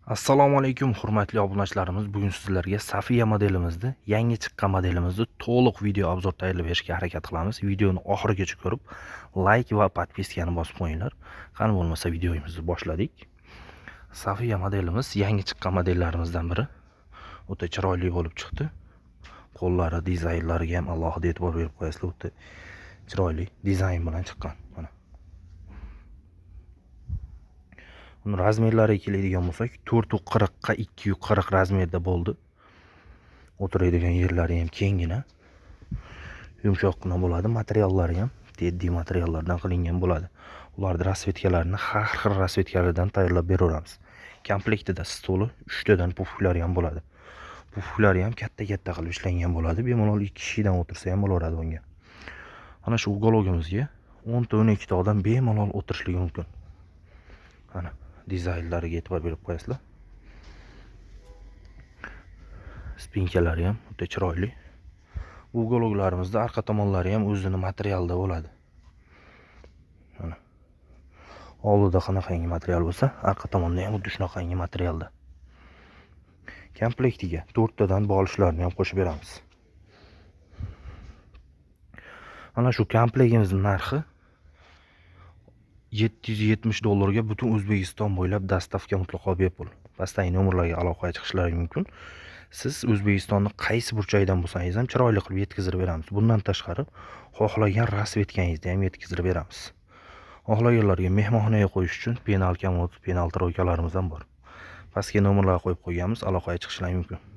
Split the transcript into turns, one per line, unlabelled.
Assalomu alaykum hurmatli obunachilarimiz. Bugun sizlarga Safiya modelimizni, yangi chiqqan modelimizni to'liq video obzor tayyorlab berishga harakat qilamiz. Videoni oxirigacha ko'rib, like va podpiskani bosib qo'yinglar. Qani bo'lmasa videomizni boshladik. Safiya modelimiz yangi chiqqan modellarimizdan biri. O'ta chiroyli bo'lib chiqdi. Qo'llari, dizaynlariga ham alohida e'tibor berib qo'yasizlar. O'ta chiroyli dizayn bilan chiqqan. Mana uni razmerlariga keladigan bo'lsak, 440 ga 240 razmerda bo'ldi. O'tiradigan yerlari ham kengina, yumshoqqina bo'ladi. Materiallari ham teddy materiallardan qilingan bo'ladi. Ularning rasvetkalarini har xil rasvetkalardan tayyorlab beraveramiz. Komplektida stoli 3 tadan pufuklari ham bo'ladi. Pufuklari ham katta-katta qilib ishlangan bo'ladi. Bemalol 2 kishidan o'tirsa ham bo'laveradi bunga. Mana shu uгологimizga 10 ta 12 ta odam bemalol o'tirishligi mumkin. Mana dizaynlariga e'tibor berib qo'yasizlar. Spinkalari ham o'ta chiroyli. Bu uголоklarimizda orqa tomonlari ham o'zini materialda bo'ladi. Mana oldida qanaqangi material bo'lsa, orqa tomonda ham xuddi shunaqangi materialda. Komplektiga 4 tadan bolishlarni ham qo'shib beramiz. Mana shu komplektimizning narxi $770 ga butun O'zbekiston bo'ylab dostavka mutlaqo bepul. Pastdagi nomerlarga aloqaga chiqishlaringiz mumkin. Siz O'zbekistonning qaysi burchagidan bo'lsangiz ham chiroyli qilib yetkazib beramiz. Bundan tashqari, xohlagan rasvetkangizni ham yetkazib beramiz. Xohlaganlarga mehmonxonaga qo'yish uchun penal komod, penal trojkalarimiz ham bor. Pastga nomerlar qo'yib qo'yganmiz, aloqaga chiqishlaringiz mumkin.